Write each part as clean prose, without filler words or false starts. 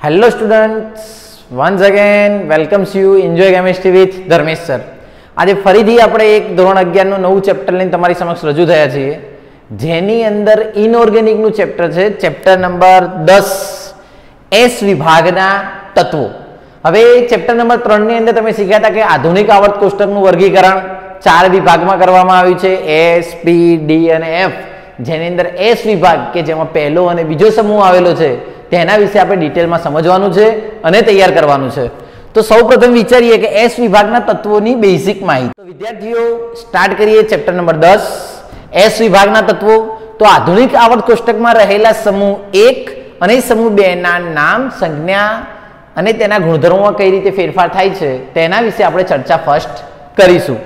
Hello students, once again welcomes you enjoy chemistry with Dharmesh sir. આજે ફરીથી આપણે એક ધોરણ 11 નું નવું ચેપ્ટર લઈને તમારી સમક્ષ રજૂ થયા છીએ, જેની અંદર ઇનઓર્ગેનિક નું ચેપ્ટર છે, ચેપ્ટર નંબર 10 એસ વિભાગના તત્વો. હવે ચેપ્ટર નંબર 3 ની અંદર તમે શીખ્યા હતા કે આધુનિક આવર્ત કોષ્ટકનું વર્ગીકરણ 4 વિભાગમાં કરવામાં આવ્યું છે, એસ, પી, ડી અને એફ. જેની અંદર એસ વિભાગ કે જેમાં પહેલો અને બીજો સમૂહ આવેલો છે તેના વિશે આપણે ડિટેલમાં સમજવાનું છે અને તૈયાર કરવાનું છે. તો સૌપ્રથમ વિચારીએ કે એસ વિભાગના તત્વોની બેઝિક માહિતી. તો વિદ્યાર્થીઓ સ્ટાર્ટ કરીએ ચેપ્ટર નંબર 10 એસ વિભાગના તત્વો. તો આધુનિક આવર્ત કોષ્ટકમાં રહેલા સમૂહ 1 અને સમૂહ 2 ના નામ, સંજ્ઞા અને તેના ગુણધર્મોમાં કઈ રીતે ફેરફાર થાય છે તેના વિશે આપણે ચર્ચા ફર્સ્ટ કરીશું.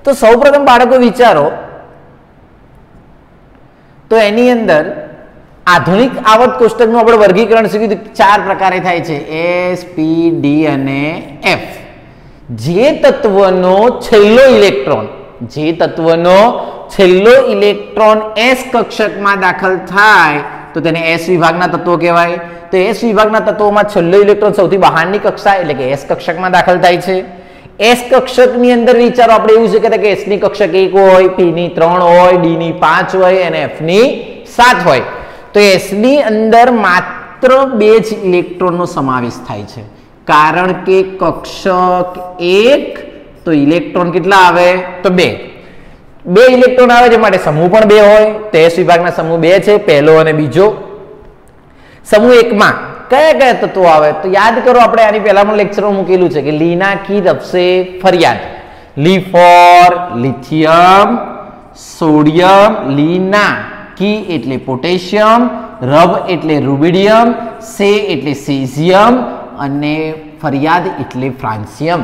તો સૌપ્રથમ બાળકો વિચારો, તો એની અંદર આધુનિક આવર્ત કોષ્ટકનું આપણે વર્ગીકરણ શીખ્યું, 4 પ્રકારે થાય છે, એસ, પી, ડી અને એફ. જે તત્વનો છેલ્લો ઇલેક્ટ્રોન એસ કક્ષકમાં દાખલ થાય તો તેને એસ વિભાગના તત્વો કહેવાય. તો એસ વિભાગના તત્વોમાં છેલ્લો ઇલેક્ટ્રોન સૌથી બહારની કક્ષા એટલે કે એસ કક્ષકમાં દાખલ થાય છે. એસ કક્ષકની અંદર વિચારો, આપણે એવું છે કે એસ ની કક્ષક 1 હોય, પી ની 3 હોય, ડી ની 5 હોય અને એફ ની 7 હોય. તો એસ ની અંદર માત્ર 2 જ ઇલેક્ટ્રોનનો સમાવેશ થાય છે, કારણ કે કક્ષક 1 તો ઇલેક્ટ્રોન કેટલા આવે તો 2 ઇલેક્ટ્રોન આવે છે, માટે સમૂહ પણ 2 હોય. તો એસ વિભાગના સમૂહ 2 છે, પહેલો અને બીજો. સમૂહ 1 માં કયા કયા તત્વો આવે તો યાદ કરો, આપણે આની પહેલામાં લેક્ચરમાં મૂકેલું છે કે લીના કી રબસે ફરિયાદ. લી ફોર લિથિયમ, સોડિયમ, લીના કી એટલે પોટેશિયમ, રબ એટલે રૂબિડિયમ, સે એટલે સીઝિયમ અને ફરિયાદ એટલે ફ્રાન્સિયમ.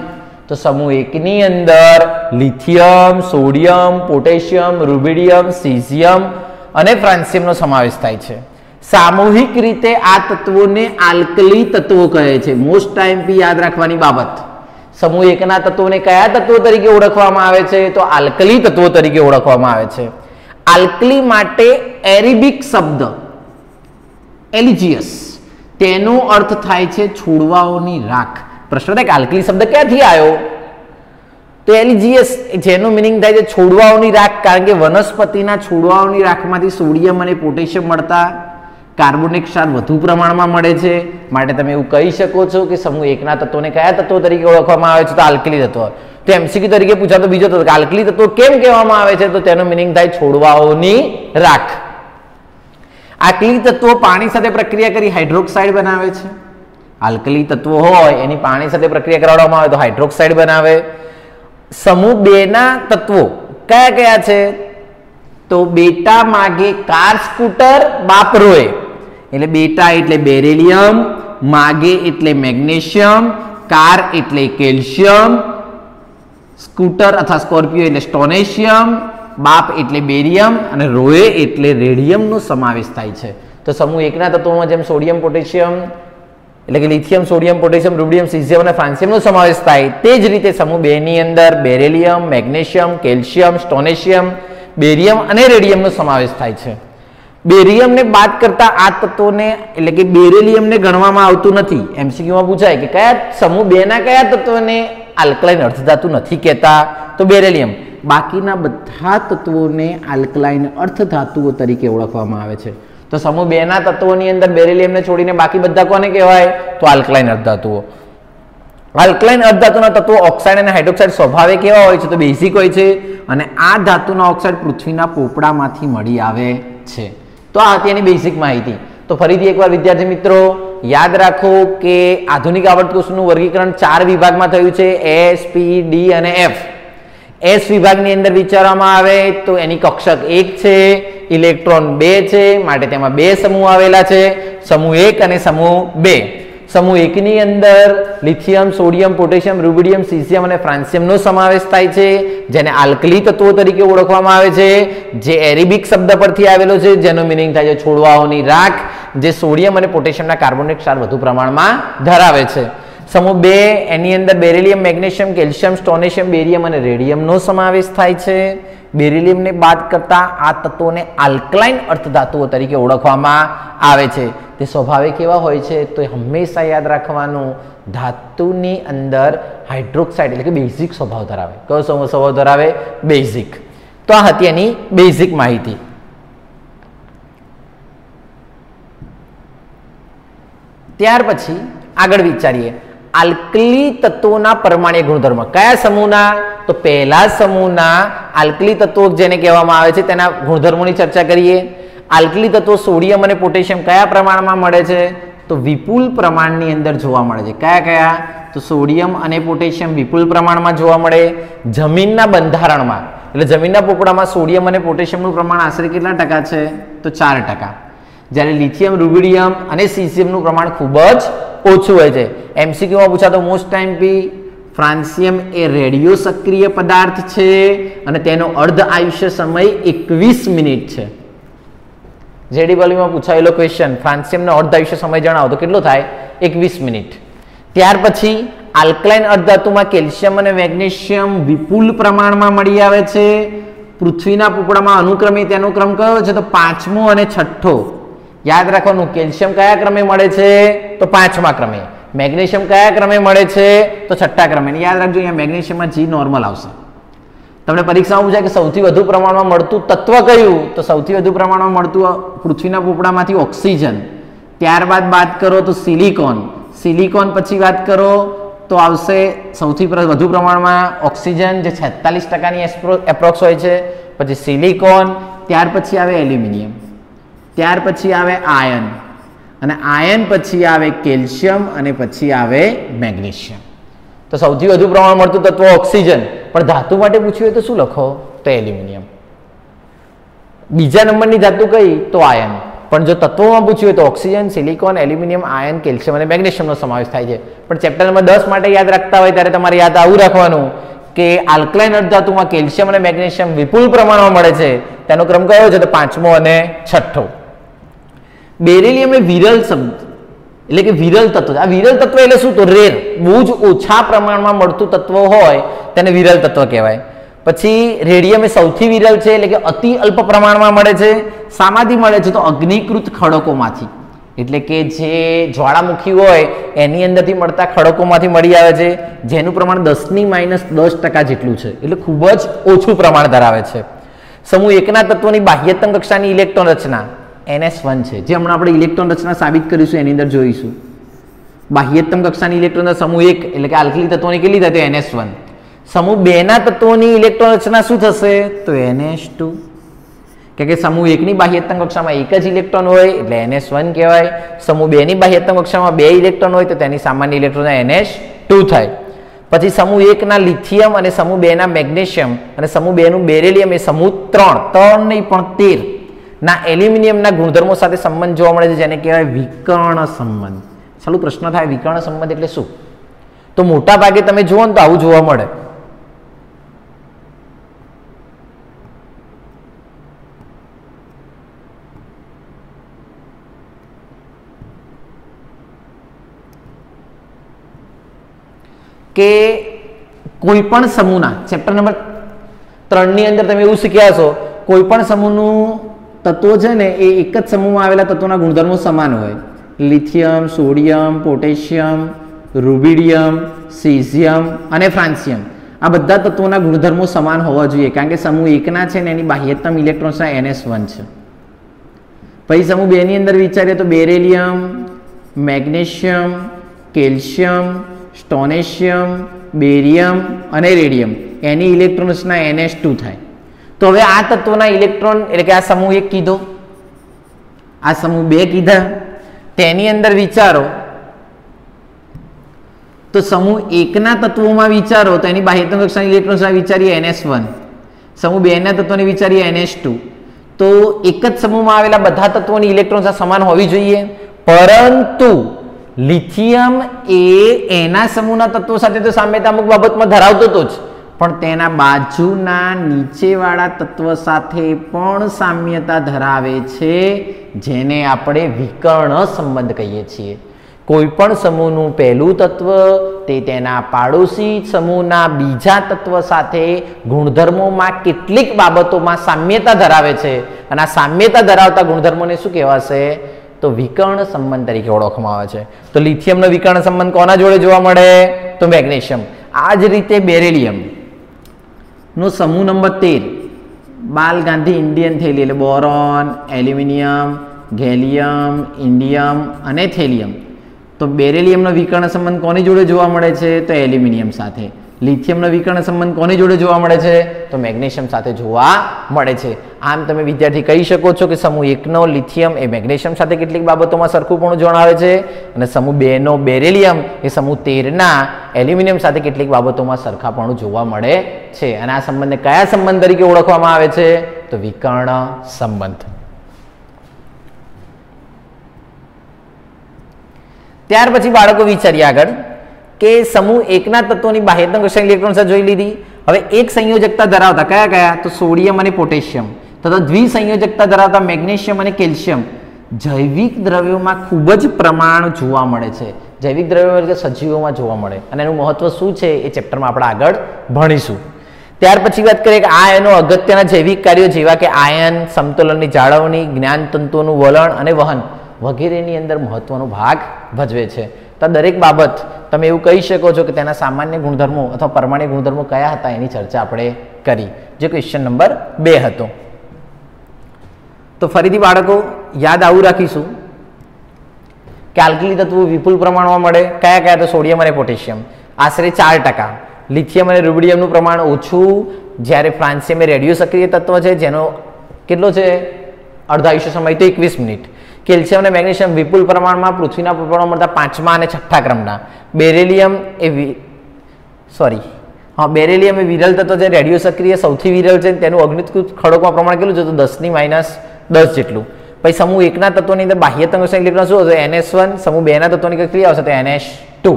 તો સમૂહ 1 ની અંદર lithium, sodium, potassium, rubidium, caesium અને ફ્રાન્સિયમનો સમાવેશ થાય છે. સામૂહિક રીતે આ તત્વોને આલ્કલી તત્વો કહે છે. મોસ્ટ આઈએમપી યાદ રાખવાની બાબત, સમૂહ 1 ના તત્વોને કયા તત્વો તરીકે ઓળખવામાં આવે છે તો આલ્કલી તત્વો તરીકે ઓળખવામાં આવે છે. આલ્કલી માટે એરેબિક શબ્દ એલિજિયસ, તેનો અર્થ થાય છે છોડવાઓની રાખ. પ્રશ્ન થાય કે આલ્કલી શબ્દ ક્યાંથી આવ્યો તો એલિજિયસ, જેનું મિનિંગ થાય છે છોડવાઓની રાખ, કારણ કે વનસ્પતિના છોડવાઓની રાખમાંથી સોડિયમ અને પોટેશિયમ મળતા કાર્બોનિક ક્ષાર વધુ પ્રમાણમાં મળે છે, માટે તમે એવું કહી શકો છો કે સમૂહ 1 ના તત્વોને કયા તત્વો તરીકે ઓળખવામાં આવે છે તો આલ્કલી તત્વો. તો એમસીક્યુ તરીકે પૂછાતો બીજો તત્વ આલ્કલી તત્વો કેમ કહેવામાં આવે છે તો તેનો મિનિંગ થાય છોડવાઓની રાખ. આલ્કલી તત્વો પાણી સાથે પ્રક્રિયા કરી હાઇડ્રોક્સાઇડ બનાવે છે. આલ્કલી તત્વો હોય એની પાણી સાથે પ્રક્રિયા કરાવવામાં આવે તો હાઇડ્રોક્સાઇડ બનાવે. સમૂહ 2 ના તત્વો કયા કયા છે તો બેટા માગે કાર સ્કૂટર બાપરોએ, એટલે બેટા એટલે બેરિલિયમ, માગે એટલે મેગ્નેશિયમ, કાર એટલે કેલ્શિયમ, સ્કૂટર અથવા સ્કોર્પિયો એટલે સ્ટોનેશિયમ, બાપ એટલે બેરિયમ અને રોએ એટલે રેડિયમનો સમાવેશ થાય છે. તો સમૂહ 1 ના તત્વોમાં જેમ સોડિયમ, પોટેશિયમ એટલે કે lithium, sodium, potassium, rubidium, caesium અને ફ્રાન્સિયમનો સમાવેશ થાય, તે જ રીતે સમૂહ 2 ની અંદર બેરિલિયમ, મેગ્નેશિયમ, કેલ્શિયમ, સ્ટોનેશિયમ, બેરિયમ અને રેડિયમનો સમાવેશ થાય છે. બેરિયમને બાદ કરતા આ તત્વોને એટલે કે બેરિલિયમને ગણવામાં આવતું નથી. એમસીક્યુમાં પૂછાય કે કયા સમૂહ 2 ના કયા તત્વને આલ્કલાઇન અર્ધધાતુ નથી કહેતા તો બેરિલિયમ. બાકીના બધા તત્વોને આલ્કલાઇન અર્ધધાતુઓ તરીકે ઓળખવામાં આવે છે. તો સમૂહ 2 ના તત્વોની અંદર બેરિલિયમને છોડીને બાકી બધા કોને કહેવાય તો આલ્કલાઇન અર્ધધાતુઓ. આલ્કલાઇન અર્ધધાતુના તત્વો ઓક્સાઇડ અને હાઇડ્રોક્સાઇડ સ્વભાવે કેવા હોય છે તો બેઝિક હોય છે, અને આ ધાતુના ઓક્સાઇડ પૃથ્વીના પોપડામાંથી મળી આવે છે. તો આ હતી એની બેઝિક માહિતી. તો ફરીથી એકવાર વિદ્યાર્થી મિત્રો યાદ રાખો કે આધુનિક આવર્ત કોષ્ટકનું વર્ગીકરણ 4 વિભાગમાં થયું છે, એસ, પી, ડી અને એફ. એસ વિભાગની અંદર વિચારવામાં આવે તો એની કક્ષક 1 છે, ઇલેક્ટ્રોન 2 છે, માટે તેમાં 2 સમૂહ આવેલા છે, સમૂહ 1 અને સમૂહ 2. સમૂહ 1 ની અંદર lithium, sodium, potassium, rubidium, caesium અને ફ્રાન્સિયમનો સમાવેશ થાય છે, જેને આલ્કલી તત્વો તરીકે ઓળખવામાં આવે છે, જે એરેબિક શબ્દ પરથી આવેલો છે, જેનો મિનિંગ થાય છે છોડવાઓની રાખ, જે સોડિયમ અને પોટેશિયમના કાર્બોનિક ક્ષાર વધુ પ્રમાણમાં ધરાવે છે. સમૂહ 2 એની અંદર બેરિલિયમ, મેગ્નેશિયમ, કેલ્શિયમ, સ્ટોનેશિયમ, બેરિયમ અને રેડિયમનો સમાવેશ થાય છે. બેરિલિયમને બાદ કરતા આ તત્વોને આલ્કલાઇન અર્ધધાતુઓ તરીકે ઓળખવામાં આવે છે. તે સ્વભાવે કેવા હોય છે તો હંમેશા યાદ રાખવાનું, ધાતુની અંદર હાઇડ્રોક્સાઇડ એટલે કે બેઝિક સ્વભાવ ધરાવે. કયો સ્વભાવ ધરાવે? બેઝિક. તો આ હતી એની બેઝિક માહિતી. ત્યાર પછી આગળ વિચારીએ આલ્કલી તત્વોના પરમાણ્વીય ગુણધર્મ. કયા સમૂહના? તો પહેલા સમૂહના આલ્કલી તત્વો જેને કહેવામાં આવે છે તેના ગુણધર્મોની ચર્ચા કરીએ. આલ્કલી તત્વો સોડિયમ અને પોટેશિયમ કયા પ્રમાણમાં મળે છે? તો વિપુલ પ્રમાણની અંદર જોવા મળે છે. કયા કયા? તો સોડિયમ અને પોટેશિયમ વિપુલ પ્રમાણમાં જોવા મળે. જમીનના બંધારણમાં એટલે જમીનના પોપડામાં સોડિયમ અને પોટેશિયમનું પ્રમાણ આશરે કેટલા ટકા છે? તો 4%. જ્યારે લિથિયમ, રૂબિડિયમ અને સીઝિયમનું પ્રમાણ ખૂબ જ ઓછું હોય છે. એમસીક્યુમાં પૂછાતો મોસ્ટ ટાઈમ પી, ફ્રાન્સિયમ એ રેડિયો સક્રિય પદાર્થ છે અને તેનો અર્ધ આયુષ્ય સમય 21 મિનિટ છે. જેડીબલમાં પૂછાયેલો ક્વેશ્ચન, ફ્રાન્સિયમનો અર્ધ આયુષ્ય સમય જણાવો તો કેટલો થાય? 21 મિનિટ. ત્યાર પછી આલ્કલાઇન અર્ધધાતુમાં કેલ્શિયમ અને મેગ્નેશિયમ વિપુલ પ્રમાણમાં મળી આવે છે. પૃથ્વીના પોપડામાં અનુક્રમે તેનો ક્રમ કયો છે? તો 5મો અને 6ઠ્ઠો. યાદ રાખવાનું, કેલ્શિયમ કયા ક્રમે મળે છે? તો 5મા ક્રમે. મેગ્નેશિયમ કયા ક્રમે મળે છે? તો 6ઠ્ઠા ક્રમે. યાદ રાખજો, અહીંયા મેગ્નેશિયમમાં G નોર્મલ આવશે. તમને પરીક્ષામાં પૂછાય કે સૌથી વધુ પ્રમાણમાં મળતું તત્વ કયું? તો સૌથી વધુ પ્રમાણમાં મળતું પૃથ્વીના પોપડામાંથી ઓક્સિજન. ત્યારબાદ વાત કરો તો સિલિકોન. સિલિકોન પછી વાત કરો તો આવશે સૌથી વધુ પ્રમાણમાં ઓક્સિજન, જે 46%ની એપ્રોક્સ હોય છે. પછી સિલિકોન, ત્યાર પછી આવે એલ્યુમિનિયમ, ત્યાર પછી આવે આયન, અને આયન પછી આવે કેલ્શિયમ, અને પછી આવે મેગ્નેશિયમ. તો સૌથી વધુ પ્રમાણ મળતું તત્વ ઓક્સિજન, પણ ધાતુ માટે પૂછ્યું હોય તો શું લખો? તો એલ્યુમિનિયમ. બીજા નંબરની ધાતુ કઈ? તો આયન. પણ જો તત્વોમાં પૂછ્યું હોય તો oxygen, silicon, aluminium, iron, calcium અને મેગ્નેશિયમનો સમાવેશ થાય છે. પણ ચેપ્ટર નંબર 10 માટે યાદ રાખતા હોય ત્યારે તમારે યાદ આવું રાખવાનું કે આલ્કલાઇન અર્ધધાતુમાં કેલ્શિયમ અને મેગ્નેશિયમ વિપુલ પ્રમાણમાં મળે છે. તેનો ક્રમ કયો છે? તો 5મો અને 6ઠ્ઠો. બેરિલિયમ એ વિરલ શબ્દ એટલે કે વિરલ તત્વ. આ વિરલ તત્વ એટલે શું? તો રેર, બહુ જ ઓછા પ્રમાણમાં મળતું તત્વ હોય તેને વિરલ તત્વ કહેવાય. પછી રેડિયમ એ સૌથી વિરલ છે એટલે કે અતિ અલ્પ પ્રમાણમાં મળે છે. શામાંથી મળે છે? તો અગ્નિકૃત ખડકોમાંથી, એટલે કે જે જ્વાળામુખી હોય એની અંદરથી મળતા ખડકોમાંથી મળી આવે છે, જેનું પ્રમાણ 10⁻10% જેટલું છે, એટલે ખૂબ જ ઓછું પ્રમાણ ધરાવે છે. સમૂહ 1ના તત્વોની બાહ્યતમ કક્ષાની ઇલેક્ટ્રોન રચના NS1 છે, જે હમણાં આપણે ઇલેક્ટ્રોન રચના સાબિત કરીશું, એની અંદર જોઈશું. બાહ્યતમ કક્ષાની ઇલેક્ટ્રોન સમૂહ 1 એટલે કે આલ્કલી તત્વોની કેટલી થાય? તો NS1. સમૂહ 2ના તત્વોની ઇલેક્ટ્રોન રચના શું થશે? તો NS2. કે સમૂહ 1ની બાહ્યતમ કક્ષામાં એક જ ઇલેક્ટ્રોન હોય એટલે NS1 કહેવાય. સમૂહ 2ની બાહ્યતમ કક્ષામાં 2 ઇલેક્ટ્રોન હોય તો તેની સામાન્ય ઇલેક્ટ્રોન NS2 થાય. પછી સમૂહ 1ના લિથિયમ અને સમૂહ 2ના મેગ્નેશિયમ અને સમૂહ 2નું બેરિલિયમ એ સમૂહ 3 નહીં પણ 13 ના એલ્યુમિનિયમના ગુણધર્મો સાથે સંબંધ જોવા મળે છે, જેને કહેવાય વિકર્ણ સંબંધ. ચાલુ પ્રશ્ન થાય, વિકર્ણ સંબંધ એટલે શું? તો મોટા ભાગે તમે જુઓ ને તો આવું જોવા મળે. કે કોઈ પણ સમૂહના ચેપ્ટર નંબર 3 ની અંદર તમે એવું શીખ્યા છો, કોઈ પણ સમૂહનું તત્વો છે ને એ એક જ સમૂહમાં આવેલા તત્વોના ગુણધર્મો સમાન હોય. Lithium, sodium, potassium, rubidium, caesium અને ફ્રાન્સિયમ, આ બધા તત્વોના ગુણધર્મો સમાન હોવા જોઈએ, કારણ કે સમૂહ 1ના છે ને એની બાહ્યતમ ઇલેક્ટ્રોન્સના NS1 છે. પછી સમૂહ 2ની અંદર વિચારીએ તો બેરિલિયમ, મેગ્નેશિયમ, કેલ્શિયમ, સ્ટોનેશિયમ, બેરિયમ અને રેડિયમ, એની ઇલેક્ટ્રોન્સના NS2 થાય. તો હવે આ તત્વોના ઇલેક્ટ્રોન એટલે કે આ સમૂહ 1 કીધો, આ સમૂહ 2 કીધા, તેની અંદર વિચારો તો સમૂહ 1ના તત્વોમાં વિચારો તો એની બાહ્યતમ કક્ષાની ઇલેક્ટ્રોન્સના વિચારીએ NS1, સમૂહ 2ના તત્વોની વિચારીએ NS2. તો એક જ સમૂહમાં આવેલા બધા તત્વોની ઇલેક્ટ્રોન્સ સમાન હોવી જોઈએ, પરંતુ લિથિયમ એ એના સમૂહના તત્વો સાથે તો સામ્યતા અમુક બાબતમાં ધરાવતો હતો જ, પણ તેના બાજુના નીચેવાળા તત્વ સાથે પણ સામ્યતા ધરાવે છે, જેને આપણે વિકર્ણ સંબંધ કહીએ છીએ. કોઈપણ સમૂહનું પહેલું તત્વ તે તેના પાડોશી સમૂહના બીજા તત્વ સાથે ગુણધર્મોમાં કેટલીક બાબતોમાં સામ્યતા ધરાવે છે અને આ સામ્યતા ધરાવતા ગુણધર્મોને શું કહેવાશે? તો વિકર્ણ સંબંધ તરીકે ઓળખવામાં આવે છે. તો લિથિયમનો વિકર્ણ સંબંધ કોના જોડે જોવા મળે? તો મેગ્નેશિયમ. આ જ રીતે બેરિલિયમ નો સમૂહ નંબર 13 બાલ ગાંધી ઇન્ડિયન થેલી એટલે બોરોન, એલ્યુમિનિયમ, ગેલિયમ, ઇન્ડિયમ અને થેલિયમ. તો બેરિલિયમનો વિકર્ણ સંબંધ કોની જોડે જોવા મળે છે? તો એલ્યુમિનિયમ સાથે. લિથિયમનો વિકર્ણ સંબંધ કોની જોડે જોવા મળે છે? તો મેગ્નેશિયમ સાથે જોવા મળે છે. આમ તમે વિદ્યાર્થી કહી શકો છો કે સમૂહ 1 નો લિથિયમ એ મેગ્નેશિયમ સાથે કેટલીક બાબતોમાં સરખુંપણું જણાવે છે અને સમૂહ 2 નો બેરિલિયમ એ સમૂહ 13 ના એલ્યુમિનિયમ સાથે કેટલીક બાબતોમાં સરખાપણું જોવા મળે છે. અને આ સંબંધને કયા સંબંધ તરીકે ઓળખવામાં આવે છે? તો વિકર્ણ સંબંધ. ત્યાર પછી બાળકો વિચારીએ આગળ કે સમૂહ 1 ના તત્વોની બાહ્યતમ કક્ષાની ઇલેક્ટ્રોન સંખ્યા જોઈ લીધી. હવે એક સંયોજકતા ધરાવતા કયા કયા? તો સોડિયમ અને પોટેશિયમ તથા દ્વિસંયોજકતા ધરાવતા મેગ્નેશિયમ અને કેલ્શિયમ જૈવિક દ્રવ્યોમાં ખૂબ જ પ્રમાણ જોવા મળે છે. જૈવિક દ્રવ્યો એટલે સજીવોમાં જોવા મળે અને એનું મહત્વ શું છે એ ચેપ્ટરમાં આપણે આગળ ભણીશું. ત્યાર પછી વાત કરીએ કે આ એનો અગત્યના જૈવિક કાર્યો જેવા કે આયન, સમતોલનની જાળવણી, જ્ઞાન તંતુઓનું વલણ અને વહન વગેરેની અંદર મહત્વનો ભાગ ભજવે છે. તો દરેક બાબત તમે એવું કહી શકો છો કે તેના સામાન્ય ગુણધર્મો અથવા પરમાણ્વીય ગુણધર્મો કયા હતા એની ચર્ચા આપણે કરી, જે ક્વેશ્ચન નંબર 2 હતો. તો ફરીથી બાળકો યાદ આવું રાખીશું કે આલ્કલી તત્વો વિપુલ પ્રમાણમાં મળે. કયા કયા? તો સોડિયમ અને પોટેશિયમ આશરે 4%. લિથિયમ અને રુબિડિયમનું પ્રમાણ ઓછું, જ્યારે ફ્રાન્સિયમ એ રેડિયો સક્રિય તત્વ છે જેનો કેટલો છે? અડધા આયુષ્ય સમય તો 21 મિનિટ. કેલ્શિયમ અને મેગ્નેશિયમ વિપુલ પ્રમાણમાં પૃથ્વીના પ્રમાણમાં મળતા 5મા અને 6ઠા ક્રમના. બેરિલિયમ એ બેરિલિયમ એ વિરલ તત્વ છે, રેડિયો સક્રિય સૌથી વિરલ છે. તેનું અગ્નિકૃત ખડકોમાં પ્રમાણ કેટલું છે? તો 10⁻10 જેટલું. પછી સમૂહ 1 ના તત્વોની અંદર બાહ્યતમ કક્ષાની ઇલેક્ટ્રોન શું હશે? NS1. સમૂહ 2 ના તત્વોની કેટલી આવશે? તો NH2.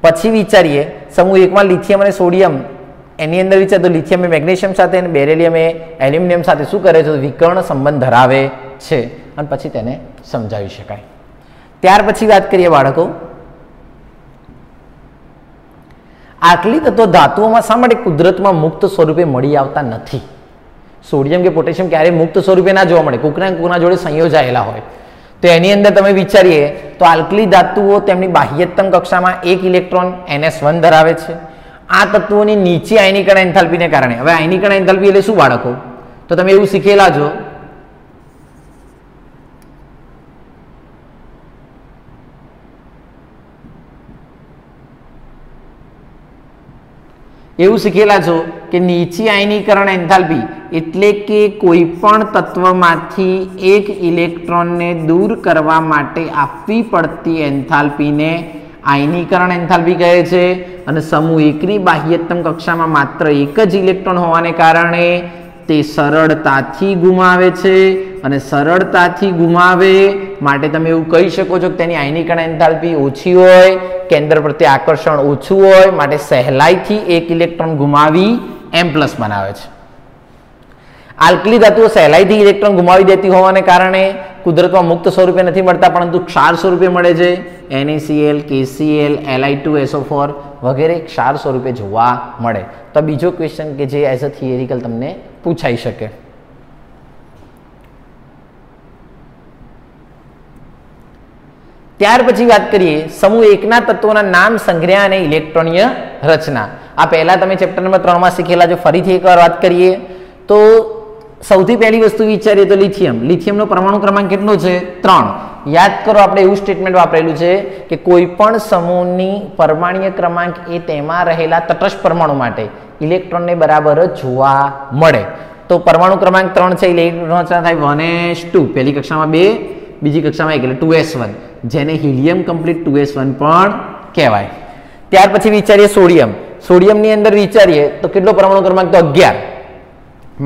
પછી વિચારીએ સમૂહ 1 માં લિથિયમ અને સોડિયમ એની અંદર વિચાર તો લિથિયમ એ મેગ્નેશિયમ સાથે અને બેરિલિયમ એ એલ્યુમિનિયમ સાથે શું કરે છે? તો વિકર્ણ સંબંધ ધરાવે છે અને પછી તેને સમજાવી શકાય. ત્યાર પછી વાત કરીએ બાળકો આટલી તત્વો ધાતુઓમાં શા માટે કુદરતમાં મુક્ત સ્વરૂપે મળી આવતા નથી? સોડિયમ કે પોટેશિયમ ક્યારેય મુક્ત સ્વરૂપે ના જોવા મળે, કોકના જોડે સંયોજાયેલા હોય. તો એની અંદર તમે વિચારીએ તો આલ્કલી ધાતુઓ તેમની બાહ્યતમ કક્ષામાં 1 ઇલેક્ટ્રોન NS1 ધરાવે છે. આ તત્વોની નીચી આયનીકરણ એન્થાલ્પીને કારણે, હવે આયનીકરણ એન્થાલ્પી એટલે શું બાળકો? તો તમે એવું શીખેલા છો કે નીચી આયનીકરણ એન્થાલ્પી એટલે કે કોઈ પણ તત્વમાંથી એક ઇલેક્ટ્રોનને દૂર કરવા માટે આપવી પડતી એન્થાલ્પીને આયનીકરણ એન્થાલ્પી કહે છે. અને સમૂહ 1 ની બાહ્યતમ કક્ષામાં માત્ર એક જ ઇલેક્ટ્રોન હોવાને કારણે તે સરળતાથી ગુમાવે છે અને સરળતાથી ગુમાવે માટે તમે એવું કહી શકો છો કે તેની આયનીકરણ એન્થાલ્પી ઓછી હોય, કેન્દ્ર પ્રત્યે આકર્ષણ ઓછું હોય, માટે સહેલાઈથી એક ઇલેક્ટ્રોન ગુમાવી M+ બનાવે છે. આલ્કલી ધાતુઓ સહેલાઈથી ઇલેક્ટ્રોન ગુમાવી દેતી હોવાને કારણે કુદરતમાં મુક્ત સ્વરૂપે નથી મળતા, પરંતુ ક્ષાર સ્વરૂપે મળે છે. NaCl, KCl, Li2SO4 વગેરે ક્ષાર સ્વરૂપે જોવા મળે. તો બીજો ક્વેશ્ચન કે જે એઝ અ થિયરિકલ તમને પૂછાઈ શકે. ત્યાર પછી વાત કરીએ સમૂહ 1 ના તત્વોના નામ, સંગ્રહ અને ઇલેક્ટ્રોનીય રચના. આ પહેલા તમે ચેપ્ટર નંબર 3 માં શીખેલા. જો ફરીથી એકવાર વાત કરીએ તો સૌથી પહેલી વસ્તુ વિચારીએ તો લિથિયમનો પરમાણુ ક્રમાંક કેટલો છે? 3. યાદ કરો આપણે એવું સ્ટેટમેન્ટ વાપરેલું છે કે કોઈ પણ સમૂહની પરમાણ્વીય ક્રમાંક એ તેમાં રહેલા તટસ્થ પરમાણુ માટે ઇલેક્ટ્રોનને બરાબર જ જોવા મળે. તો પરમાણુ ક્રમાંક 3 છે, ઇલેક્ટ્રોન રચના થાય 1s2, પહેલી કક્ષામાં 2, બીજી કક્ષામાં 1 એટલે 2s1, જેને હિલિયમ કમ્પ્લીટ 2s1 પણ કહેવાય. ત્યાર પછી વિચારીએ સોડિયમની અંદર વિચારીએ તો કેટલો પરમાણુ ક્રમાંક? તો 11,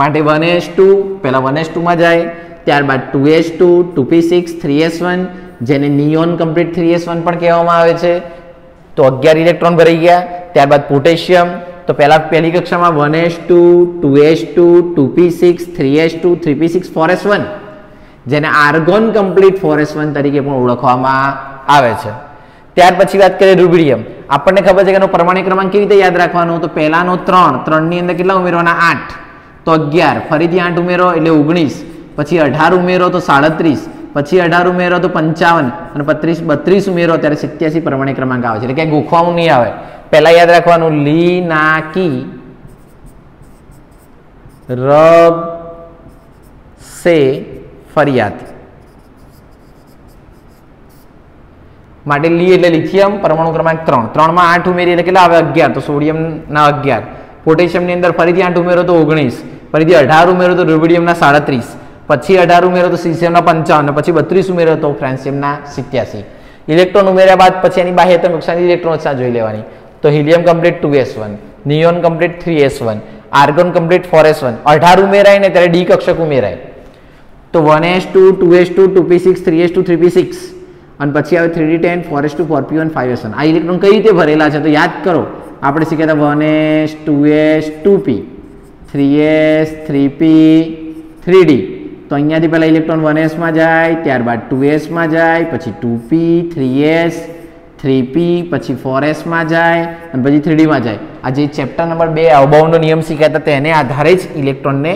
માટે 1s2 પહેલા 1s2 માં જાય, ત્યારબાદ 2s2, 2p6, 3s1 જેને નિયોન કમ્પ્લીટ 3s1 પણ કહેવામાં આવે છે. તો 11 ઇલેક્ટ્રોન ભરાઈ ગયા. ત્યારબાદ પોટેશિયમ, તો પહેલી કક્ષામાં 1s2, 2s2, 2p6, 3s2, 3p6, 4s1 જેને આર્ગોન કમ્પ્લીટ 4s1 તરીકે પણ ઓળખવામાં આવે છે. ત્યાર પછી વાત કરીએ રૂબિડિયમ. આપણને ખબર છે કે એનો પરમાણુ ક્રમાંક કેવી રીતે યાદ રાખવાનો? તો પહેલાનો 3, 3 ની અંદર કેટલા ઉમેરવાના? 8, તો 11, ફરીથી 8 ઉમેરો એટલે 19, પછી 18 ઉમેરો તો 37, પછી 18 ઉમેરો તો 55, અને 32 ઉમેરો ત્યારે 87 પરમાણુ ક્રમાંક આવે છે. એટલે ક્યાંય ગોખવાનું નહીં આવે. પહેલા યાદ રાખવાનું લીનાકી રબ સે ફરિયાદ માટે લી એટલે લિથિયમ, પરમાણુ ક્રમાંક 3, 3 માં 8 ઉમેરી એટલે કેટલા આવે? 11, તો સોડિયમ ના 11, પોટેશિયમ ની અંદર ફરીથી 8 ઉમેરો તો 19, ફરીથી 18 ઉમેરો તો રૂબિડિયમ ના 37, પછી 18 ઉમેરો તો સીઝિયમ ના 55, પછી 32 ઉમેરો તો ફ્રાન્સિયમ ના 87. ઇલેક્ટ્રોન ઉમેર્યા બાદ પછી એની બાહ્યતમ કક્ષાની ઇલેક્ટ્રોન રચના જોઈ લેવાની. તો helium complete 2s1, neon complete 3s1, argon complete 4s1. 18 ઉમેરાય ને ત્યારે ડી કક્ષક ઉમેરાય. તો 1s2, 2s2, 2p6, 3s2, 3p6, અને પછી આવે 3d10, 4s2, 4p1, 5s1. આ ઇલેક્ટ્રોન કઈ રીતે ભરેલા છે? તો યાદ કરો, આપણે શીખ્યા હતા 1s, 2s, 2p, 3s, 3p, 3d. તો અહીંયાથી પહેલા ઇલેક્ટ્રોન 1s માં જાય, ત્યારબાદ 2s માં જાય, પછી 2p, 3s, 3p, પછી 4s માં જાય, અને પછી 3d માં જાય. આ જે ચેપ્ટર નંબર 2 અવબાઉનો નિયમ શીખ્યા હતા તેને આધારે જ ઇલેક્ટ્રોનને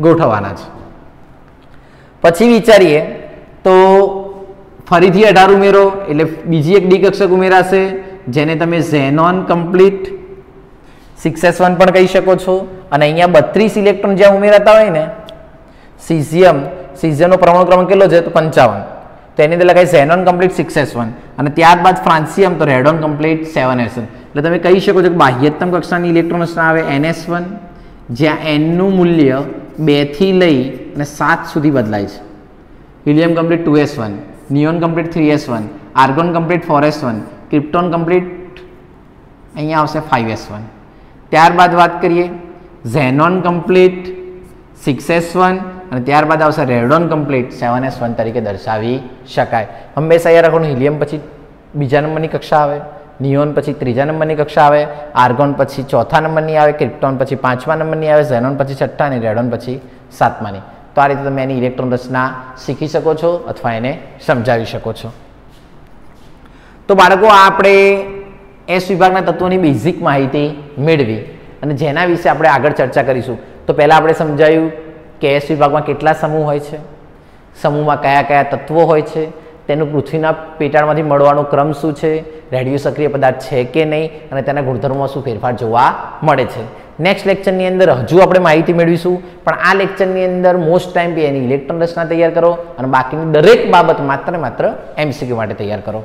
ગોઠવવાના છે. પછી વિચારીએ તો ફરીથી 18 ઉમેરો એટલે બીજી એક ડી કક્ષક ઉમેરાશે, જેને તમે ઝેનોન કમ્પ્લીટ 6s1 પણ કહી શકો છો. અને અહીંયા 32 ઇલેક્ટ્રોન જ્યાં ઉમેરાતા હોય ને, સીઝિયમનો પરમાણુ ક્રમાંક કેટલો છે? તો 55, તો એની અંદર લખાય ઝેનોન કમ્પ્લીટ 6s1, અને ત્યારબાદ ફ્રાન્સિયમ તો રેડોન કમ્પ્લીટ 7s1. એટલે તમે કહી શકો છો કે બાહ્યતમ કક્ષાની ઇલેક્ટ્રોન રચના આવે ns1, જ્યાં n નું મૂલ્ય 2 થી લઈ અને 7 સુધી બદલાય છે. Helium complete 2s1, neon complete 3s1, argon complete 4s1, krypton complete અહીંયા આવશે 5s1. ત્યારબાદ વાત કરીએ ઝેનોન કમ્પ્લીટ 6s1, અને ત્યારબાદ આવશે રેડોન કમ્પ્લીટ 7s1 તરીકે દર્શાવી શકાય. હંમેશા યાદ રાખવાનું હિલિયમ પછી બીજા નંબરની કક્ષા આવે, નિયોન પછી ત્રીજા નંબરની કક્ષા આવે, આર્ગોન પછી ચોથા નંબરની આવે, ક્રિપ્ટોન પછી 5મા નંબરની આવે, ઝેનોન પછી 6ઠ્ઠા અને રેડોન પછી 7માની. તો આ રીતે તમે એની ઇલેક્ટ્રોન રચના શીખી શકો છો અથવા એને સમજાવી શકો છો. તો બાળકો આપણે એસ વિભાગના તત્વોની બેઝિક માહિતી મેળવી અને જેના વિશે આપણે આગળ ચર્ચા કરીશું. તો પહેલાં આપણે સમજાયું કે એસ વિભાગમાં કેટલા સમૂહ હોય છે, સમૂહમાં કયા કયા તત્વો હોય છે, તેનું પૃથ્વીના પેટાળમાંથી મળવાનો ક્રમ શું છે, રેડિયો સક્રિય પદાર્થ છે કે નહીં, અને તેના ગુણધર્મોમાં શું ફેરફાર જોવા મળે છે. નેક્સ્ટ લેક્ચરની અંદર હજુ આપણે માહિતી મેળવીશું, પણ આ લેક્ચરની અંદર મોસ્ટ ટાઈમ એની ઇલેક્ટ્રોન રચના તૈયાર કરો અને બાકીની દરેક બાબત માત્ર MCQ માટે તૈયાર કરો.